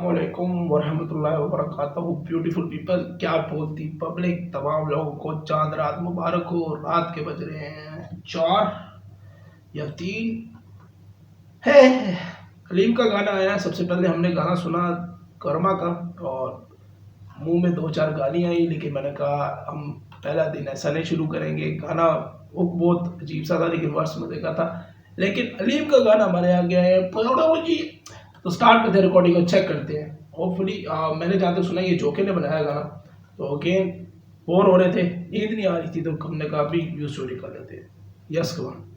अस्सलामुअलैकुम वरहमतुल्लाहि वबरकातुहू। Beautiful people, क्या बोलती पब्लिक, तमाम लोगों को चांद रात मुबारक हो। रात के बज रहे हैं 4 या 3 है। हलीम का गाना आया। सबसे पहले हमने गाना सुना कर्मा का और मुंह में 2-4 गाली आई, लेकिन मैंने कहा हम पहला दिन ऐसा नहीं शुरू करेंगे। गाना वो बहुत अजीब सा था, लेकिन वर्ष मजे का था। लेकिन हलीम का गाना हमारे आ गया है जी। तो स्टार्ट करते हैं, रिकॉर्डिंग को चेक करते हैं। होपफुली मैंने जहाँ तक सुना ये जोके ने बनाया गाना। तो अगेन बोर हो रहे थे, नींद नहीं आ रही थी, तो हमने कहा अभी व्यू स्टोरी कर लेते हैं। यस कमान।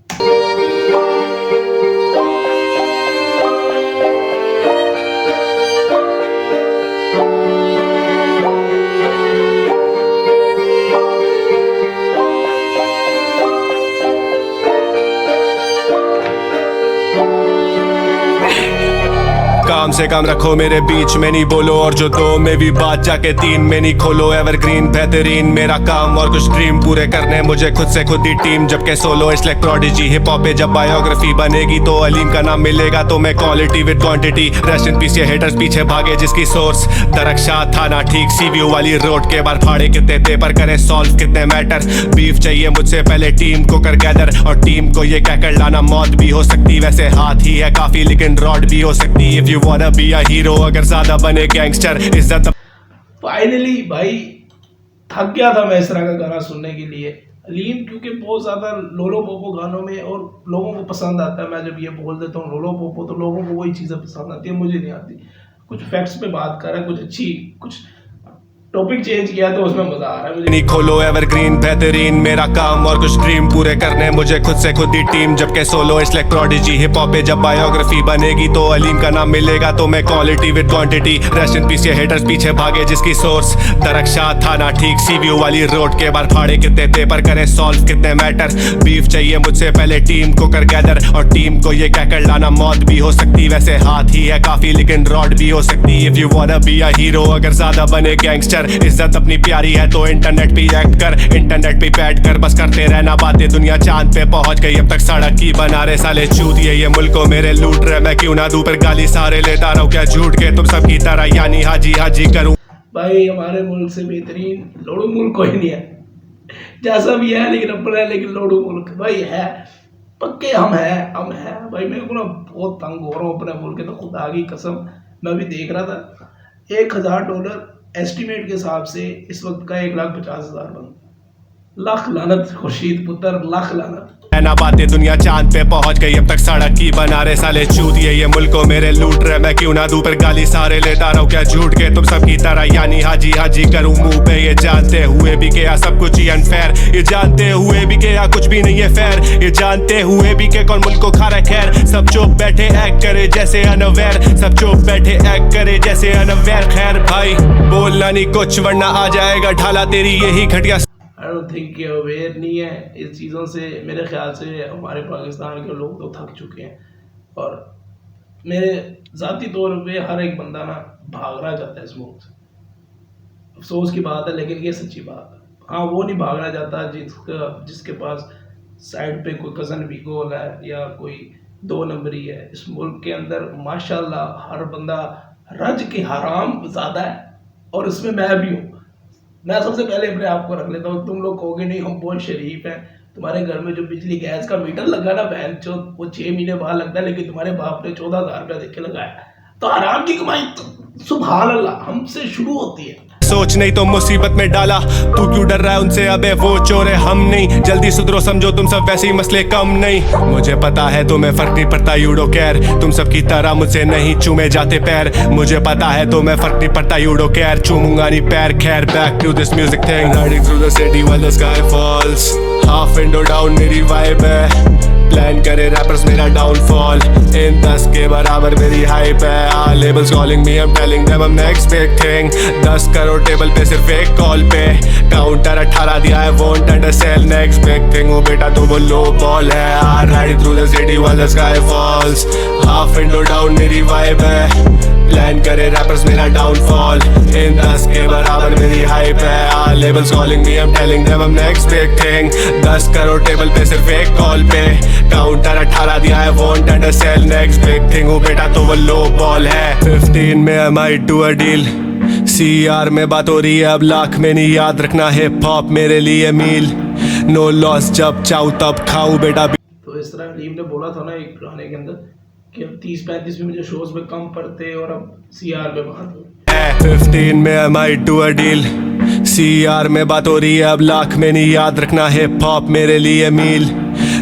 काम से काम रखो मेरे बीच में नहीं बोलो, और जो 2 में भी बात जाके 3 में नहीं खोलो। एवरग्रीन बेहतरीन मेरा काम और कुछ ड्रीम पूरे करने मुझे खुद से खुद ही टीम, जबकि सोलो इसलिए प्रोडिजी। हिप हॉप पे जब बायोग्राफी बनेगी तो अलीम का नाम मिलेगा, तो मैं quality with quantity. Rest in peace ये हेटर्स पीछे भागे जिसकी सोर्स दरक्षा थाना ठीक सी व्यू वाली रोड के बार फाड़े कितने पेपर करे सॉल्व कितने मैटर। बीफ चाहिए मुझसे पहले टीम को कर गैदर, और टीम को ये कहकर लाना मौत भी हो सकती। वैसे हाथ ही है काफी लेकिन रॉड भी हो सकती। If you wanna be a hero, अगर ज्यादा बने गैंगस्टर इज्जत। फाइनली भाई थक गया था मैं इस तरह का गाना सुनने के लिए। हलीम क्योंकि बहुत ज्यादा लोलो पोपो गानों में और लोगों को पसंद आता है। मैं जब ये बोल देता हूँ लोलो पोपो, तो लोगों को वही चीजें पसंद आती है, मुझे नहीं आती। कुछ फैक्ट्स पे बात कर रहा है, कुछ अच्छी, कुछ टॉपिक चेंज किया तो उसमें मजा आ रहा है मुझे। नहीं खोलो एवरग्रीन बेहतरीन मेरा काम और कुछ ड्रीम पूरे करने मुझे खुद से खुद ही टीम, जबकि सोलो इसलिए प्रोडिजी। हिप हॉप पे जब बायोग्राफी बनेगी तो अलीम का नाम मिलेगा, तो मैं quality with quantity. Rest in peace ये हेटर्स पीछे भागे जिसकी सोर्स दरक्षा थाना ठीक सी व्यू वाली रोड के बार फाड़े कितने पेपर करे सॉल्व कितने मैटर। बीफ चाहिए मुझसे पहले टीम को कर गैदर, और टीम को ये कहकर लाना मौत भी हो सकती। वैसे हाथ ही है काफी लेकिन रॉड भी हो सकती। If you wanna be a hero, अगर ज्यादा बने गैंगस्टर इज्जत अपनी प्यारी है तो इंटरनेट पे एक्ट कर। इंटरनेट पे बैठ कर बस करते रहना बातें, दुनिया चांद पे पहुंच गई अब तक सड़क की बना रहे साले चूतिए। ये मुल्क को मेरे लूट रहे, मैं क्यों ना दूं पर गाली सारे लेता रहूं क्या झूठ के तुम सबकी तरह, यानी हाजी हाजी करूं। भाई हमारे मुल्क से बेहतरीन लोड़ू मुल्क कोई नहीं है, जैसा भी है लेकिन अपना है। लेकिन लोड़ू मुल्क भाई है पक्के, हम है भाई। मेरे को ना बहुत तंग हो रहा हूँ अपने मुल्क के, तो खुदा की कसम। मैं भी देख रहा था $1000 एस्टिमेट के हिसाब से इस वक्त का 1,50,000 बन। लाख लानत खुर्शीद पुत्र, लाख लानत। ना बातें दुनिया चांद पे पहुंच गई अब तक सड़क की बना रहे साले चूतिए। ये मुल्क को मेरे लूट रहे, मैं क्यों ना दूं पर गाली सारे लेता रहूं क्या झूठ के तुम सबकी तरह, यानी हाजी हाजी करूं मुंह पे। ये जानते हुए भी क्या सब कुछ ही अनफेयर, ये जानते हुए भी क्या कुछ भी नहीं है फेयर, ये जानते हुए भी के कौन मुल्क को खा रहा है खैर। सब चुप बैठे एक्ट करे जैसे अनअवेयर, सब चुप बैठे एक्ट करे जैसे अनअवेयर। खैर भाई बोलना नहीं कुछ वरना आ जाएगा ढाला तेरी यही घटिया। आई डोंट थिंक ये अवेयर नहीं है इस चीज़ों से। मेरे ख्याल से हमारे पाकिस्तान के लोग तो थक चुके हैं, और मेरे ज़ाती तौर पे हर एक बंदा ना भागना चाहता है इस मुल्क से। अफसोस की बात है लेकिन ये सच्ची बात है। हाँ, वो नहीं भागना चाहता जिसके पास साइड पे कोई कज़न भी गोल है या कोई 2 नंबरी है। इस मुल्क के अंदर माशाल्लाह हर बंदा रज के हराम ज़्यादा है, और उसमें मैं भी हूँ। मैं सबसे पहले अपने आप को रख लेता हूँ। तुम लोग कहोगे नहीं हम बहुत शरीफ हैं, तुम्हारे घर में जो बिजली गैस का मीटर लगा ना बहन चो, वो 6 महीने बाद लगता है, लेकिन तुम्हारे बाप ने 14,000 रुपया देख के लगाया। तो आराम की कमाई तो सुभान अल्लाह हमसे शुरू होती है। सोच नहीं तो मुसीबत में डाला, तू क्यों डर रहा है उनसे, अबे वो चोर है हम नहीं। जल्दी सुधरो समझो तुम सब वैसे ही मसले कम नहीं। मुझे पता है तुम्हें फर्क नहीं पड़ता यू डोंट केयर, तुम सबकी तरह मुझसे नहीं चूमे जाते पैर। मुझे पता है तुम्हें फर्क नहीं पड़ता यू डोंट केयर, चूमूंगा नहीं पैर। खैर back to this music thing, riding through the city while the sky falls. Half window down मेरी वाइब है, प्लान करे रैपर्स मेरा डाउनफॉल। इन 10 के बराबर मेरी हाइप है, labels calling me, I am telling them I am next big thing. 10 crore table पे सिर्फ एक कॉल पे, काउंटर 18 दिया है won't undersell. Next big thing हो बेटा तो वो लो बॉल है। Riding through the city while the sky falls, half window down मेरी वाइब है, प्लान करे रैपर्स मेरा डाउनफॉल इन 10 के बराबर मेरी हाइप है labels calling me I am telling them I am next big thing 10 crore table पे सिर्फ एक कॉल पे काउंटर 18 दिया है won't undersell next big thing हूँ बेटा तो वो लो बॉल है 15 में I might do a deal CR में बात हो रही है अब लाख में नहीं याद रखना हिप हॉप मेरे लिए मील नो लॉस जब चाहूँ तब खाऊं बेटा तो इस तरह अलीम ने बोला था ना एक गाने के अंदर कि अब 30-35 में मुझे शोज में कम पड़ते और अब CR पे बात हो 15 में I might do a deal CR में बात हो रही है अब लाख में नहीं याद रखना हिप हॉप मेरे लिए मील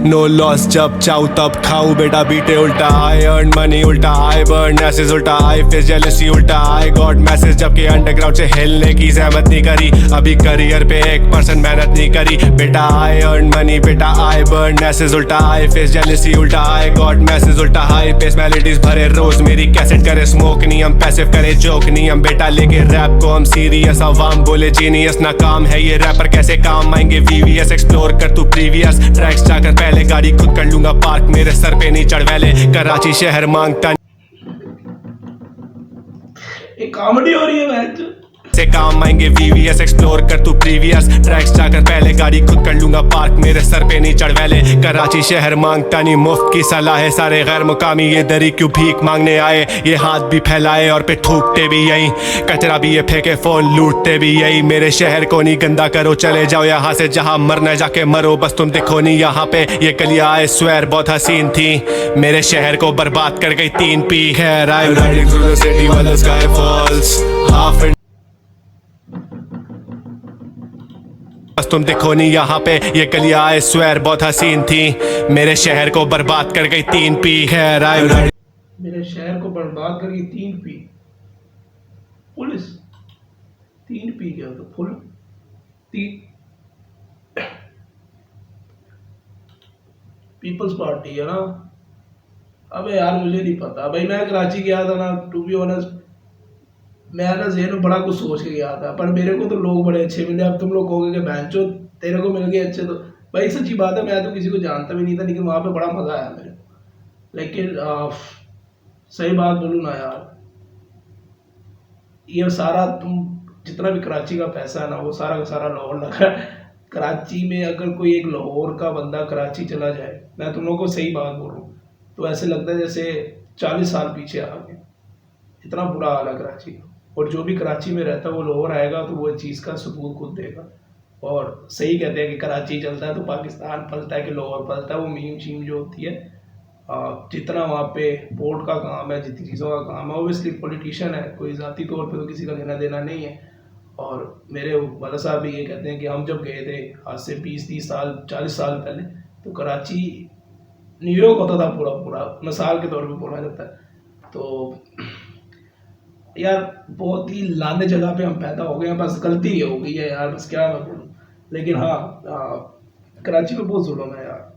नो लॉस जब चाहूँ तब खाऊं बेटा बीटे उल्टा आई अर्न मनी उल्टा आई बर्न मैसेज उल्टा आई फेस जेलसी उल्टा आई गॉट मैसेज जबकि अंडरग्राउंड से हिलने की जहमत नहीं करी अभी करियर पे 1% मेहनत नहीं करी बेटा आई अर्न मनी बेटा आई बर्न मैसेज उल्टा आई फेस जेलसी उल्टा आई गॉट मैसेज उल्टा हाई पेस मेलोडीज भरे रोज मेरी कैसेट करे स्मोक नहीं हम पैसिव करे जोक नहीं हम बेटा लेके रैप को हम सीरियस अवाम बोले जीनियस ना काम है ये रैपर कैसे काम आएंगे VVS एक्सप्लोर कर तू प्रीवियस ट्रैक्स जाकर पहले गाड़ी खुद कर लूंगा पार्क मेरे सर पे नहीं चढ़ वैले कराची शहर मांगता एक कॉमेडी हो रही है मैच से काम आएंगे VVS एक्सप्लोर कर तू प्रीवियस ट्रैक्स जाकर पहले गाड़ी खुद कर लूंगा पार्क मेरे सर पे नहीं चढ़ वैले कराची शहर मांगता नहीं मुफ्त की सलाह है सारे गैर मुकामी ये दरी क्यों भीख मांगने आए ये हाथ भी फैलाए और पे थूकते भी यही कचरा भी ये फेंके फोन लूटते भी यही मेरे शहर को नहीं गंदा करो चले जाओ यहाँ से जहाँ मरना जाके मरो बस तुम देखो नहीं यहाँ पे ये गलियां आए स्वेर बहुत हसीन थी मेरे शहर को बर्बाद कर गई 3 पी खैर I am riding through the city while the sky falls half बस तुम देखो नहीं यहाँ पे ये गलियां आए स्वेर बहुत हसीन थी मेरे शहर को बर्बाद कर गई 3 पी खैर आई मेरे शहर को बर्बाद कर गई 3 पी पुलिस 3 पी क्या तो फुल 3 पीपल्स पार्टी है ना। अबे यार मुझे नहीं पता भाई मैं कराची गया था ना टू बी ऑनेस्ट मैं ना जेहन में बड़ा कुछ सोच के गया था पर मेरे को तो लोग बड़े अच्छे मिले। अब तुम लोग कहोगे कि बहनचो तेरे को मिल गए अच्छे तो भाई सच्ची बात है मैं तो किसी को जानता भी नहीं था लेकिन वहाँ पे बड़ा मज़ा आया मेरे को। लेकिन सही बात बोलूँ ना यार ये सारा तुम जितना भी कराची का पैसा है ना वो सारा का सारा लाहौर लगा है। कराची में अगर कोई एक लाहौर का बंदा कराची चला जाए मैं तुम लोग को सही बात बोल रहा हूँ तो ऐसे लगता है जैसे 40 साल पीछे आ गए। इतना बुरा हाल है कराची का और जो भी कराची में रहता है वो लाहौर आएगा तो वो चीज़ का सबूत खुद देगा। और सही कहते हैं कि कराची चलता है तो पाकिस्तान पलता है कि लाहौर पलता है। वो मीम शीम जो होती है जितना वहाँ पे पोर्ट का काम है जितनी चीज़ों का काम है ओबियसली पॉलिटिशियन है कोई ज़ाती तौर पे तो किसी का लेना देना नहीं है। और मेरे वाला साहब भी ये कहते हैं कि हम जब गए थे आज से 20-30 साल 40 साल पहले तो कराची न्यूयॉर्क होता था पूरा पूरा मिसाल के तौर पे बोला जाता है। तो यार बहुत ही लाने जगह पे हम पैदा हो गए हैं बस गलती ये हो गई है यार बस क्या मैं बोलूँ। लेकिन हाँ कराची में बहुत जुल्म है यार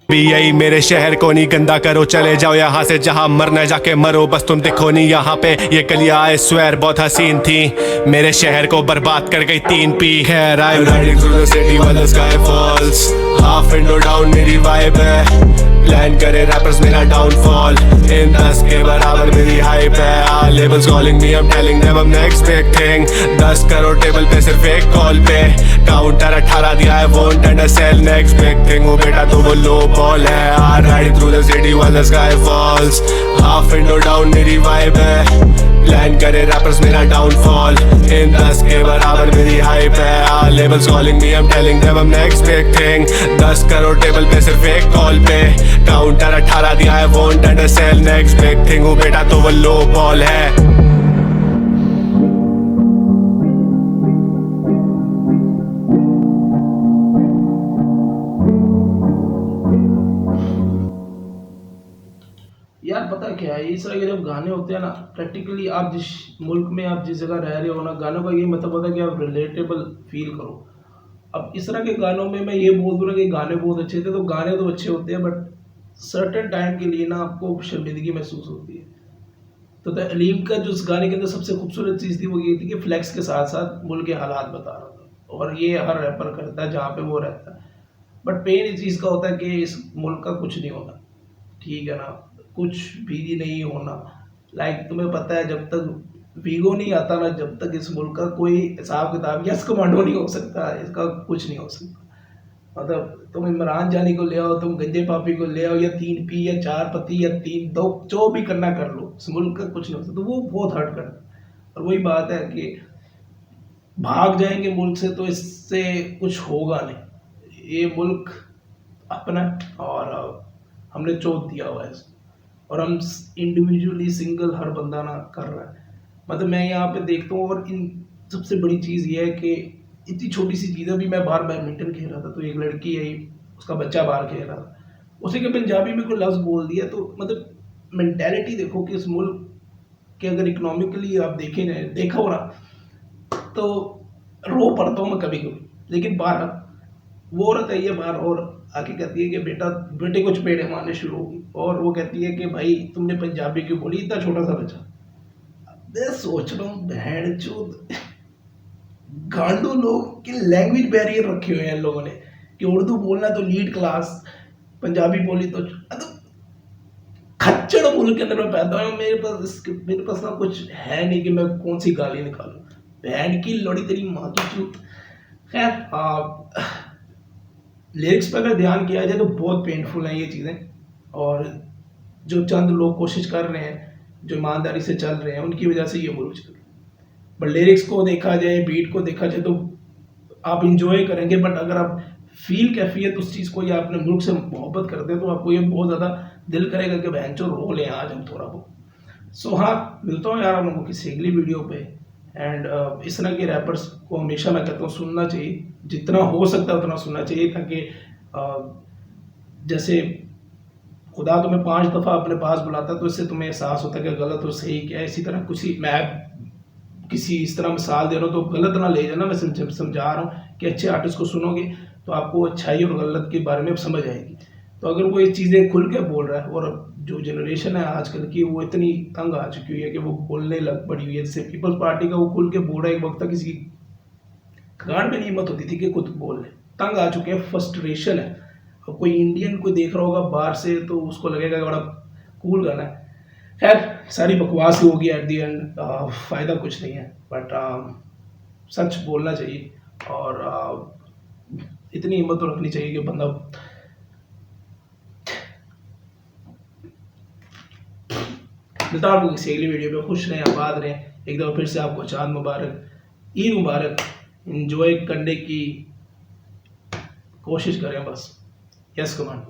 भी यही मेरे शहर को नहीं गंदा करो चले जाओ यहाँ से जहाँ मरना जाके मरो बस तुम देखो नहीं यहाँ पे ये गलियां आए स्वेर बहुत हसीन थी मेरे शहर को बर्बाद कर गई 3 पी खैर I am riding through the city while the sky falls half window down मेरी वाइब है प्लान करे रैपर्स मेरा डाउनफॉल इन 10 के बराबर मेरी हाइप है labels calling me I am telling them I am next big thing 10 crore table पे सिर्फ एक कॉल पे काउंटर 18 दिया है won't undersell next big thing हूँ बेटा तो वो लो बॉल है I riding through the city while the sky falls half window down मेरी वाइब है प्लान करे रैपर्स मेरा डाउनफॉल इन 10 के बराबर मेरी हाइप है labels calling me I am telling them I am next big thing 10 crore table पे सिर्फ एक कॉल पे काउंटर 18 दिया है won't undersell next big thing हूँ बेटा तो वो लो बॉल है। यार पता क्या है इस तरह के जब गाने होते हैं ना प्रैक्टिकली आप जिस मुल्क में आप जिस जगह रह रहे हो ना गानों का ये मतलब होता है कि आप रिलेटेबल फील करो। अब इस तरह के गानों में मैं ये बोल दूँ ना कि गाने बहुत अच्छे थे तो गाने तो अच्छे होते हैं बट सर्टेन टाइम के लिए ना आपको शर्मिंदगी महसूस होती है। तो अलीम का जो उस गाने के अंदर सबसे खूबसूरत चीज़ थी वो ये थी कि फ्लैक्स के साथ साथ मुल्क के हालात बता रहा था और ये हर रैपर करता है जहाँ पे वो रहता है। बट पेन इस चीज़ का होता है कि इस मुल्क का कुछ नहीं होना ठीक है ना कुछ भी नहीं होना लाइक तुम्हें पता है जब तक वीगो नहीं आता ना, जब तक इस मुल्क का कोई हिसाब किताब यस कमांडो नहीं हो सकता, इसका कुछ नहीं हो सकता। मतलब तुम इमरान जानी को ले आओ, तुम गंजे पापी को ले आओ, या 3P या 4 पति या 3 2 जो भी करना कर लो, इस मुल्क का कुछ नहीं हो सकता। तो वो बहुत हर्ट करता। और वही बात है कि भाग जाएंगे मुल्क से तो इससे कुछ होगा नहीं। ये मुल्क अपना है और हमने चोट दिया हुआ है इसको, और हम इंडिविजुअली सिंगल हर बंदा ना कर रहा है। मतलब मैं यहाँ पे देखता हूँ, और इन सबसे बड़ी चीज़ ये है कि इतनी छोटी सी चीज़, अभी मैं बाहर बैडमिंटन खेल रहा था तो एक लड़की है, उसका बच्चा बाहर खेल रहा था, उसे के पंजाबी में कोई लफ्ज़ बोल दिया, तो मतलब मेंटेलिटी देखो कि इस मुल्क के अगर इकोनॉमिकली आप देखें ना, देखा हो ना, तो रो पड़ता हूँ मैं कभी कभी। लेकिन बाहर वो औरत है ये बाहर, और आके कहती है कि बेटा बेटे को चपेड़े मारने शुरू होगी, और वो कहती है कि भाई तुमने पंजाबी क्यों बोली, इतना छोटा सा बच्चा। मैं सोच रहा हूँ बहन चोद गांडू लोग की लैंग्वेज बैरियर रखे हुए हैं इन लोगों ने, कि उर्दू बोलना तो लीड क्लास, पंजाबी बोली तो खच्चड़ मुल्क के अंदर मैं पैदा हूँ। मेरे पास ना कुछ है नहीं कि मैं कौन सी गाली निकालूं। बहन की लड़ी तेरी माँ की चूत। खैर लिरिक्स पर अगर ध्यान किया जाए तो बहुत पेनफुल हैं ये चीज़ें, और जो चंद लोग कोशिश कर रहे हैं, जो ईमानदारी से चल रहे हैं, उनकी वजह से ये मुल्क चल रहा है। बट लिरिक्स को देखा जाए, बीट को देखा जाए तो आप इंजॉय करेंगे, बट अगर आप फील कैफियत उस चीज़ को या अपने मुल्क से मोहब्बत करते हैं तो आपको ये बहुत ज़्यादा दिल करेगा कि बहन चो रो लें आज हम थोड़ा बहुत। सो हाँ, मिलता हूँ यार हम लोगों किसी अगली वीडियो पे। एंड इस तरह के रैपर्स को हमेशा मैं कहता हूँ सुनना चाहिए, जितना हो सकता है उतना सुनना चाहिए, ताकि जैसे खुदा तुम्हें 5 दफ़ा अपने पास बुलाता है तो इससे तुम्हें एहसास होता है कि गलत और सही क्या है। इसी तरह कुछ ही मैं किसी इस तरह मिसाल दे रहा हूँ तो गलत ना ले जाना, मैं समझा रहा हूँ कि अच्छे आर्टिस्ट को सुनोगे तो आपको अच्छाई और गलत के बारे में समझ आएगी। तो अगर वो ये चीज़ें खुल के बोल रहा है, और जो जनरेशन है आजकल की वो इतनी तंग आ चुकी हुई है कि वो बोलने लग पड़ी हुई है, जैसे पीपल्स पार्टी का वो खुल के बोल रहा है, एक वक्त तक किसी गांड में नहीं हिम्मत होती थी कि खुद बोल ले, तंग आ चुके हैं, फ्रस्ट्रेशन है। और कोई इंडियन कोई देख रहा होगा बाहर से तो उसको लगेगा बड़ा कूल गाना है। खैर सारी बकवास ही होगी एट दी एंड, फ़ायदा कुछ नहीं है, बट सच बोलना चाहिए, और इतनी हिम्मत तो रखनी चाहिए कि बंदा मिलता आपको किसी अगली वीडियो में। खुश रहें, आबाद रहें। एक दफ़ा फिर से आपको चाँद मुबारक, ईद मुबारक। इंजॉय करने की कोशिश करें बस। Yes command.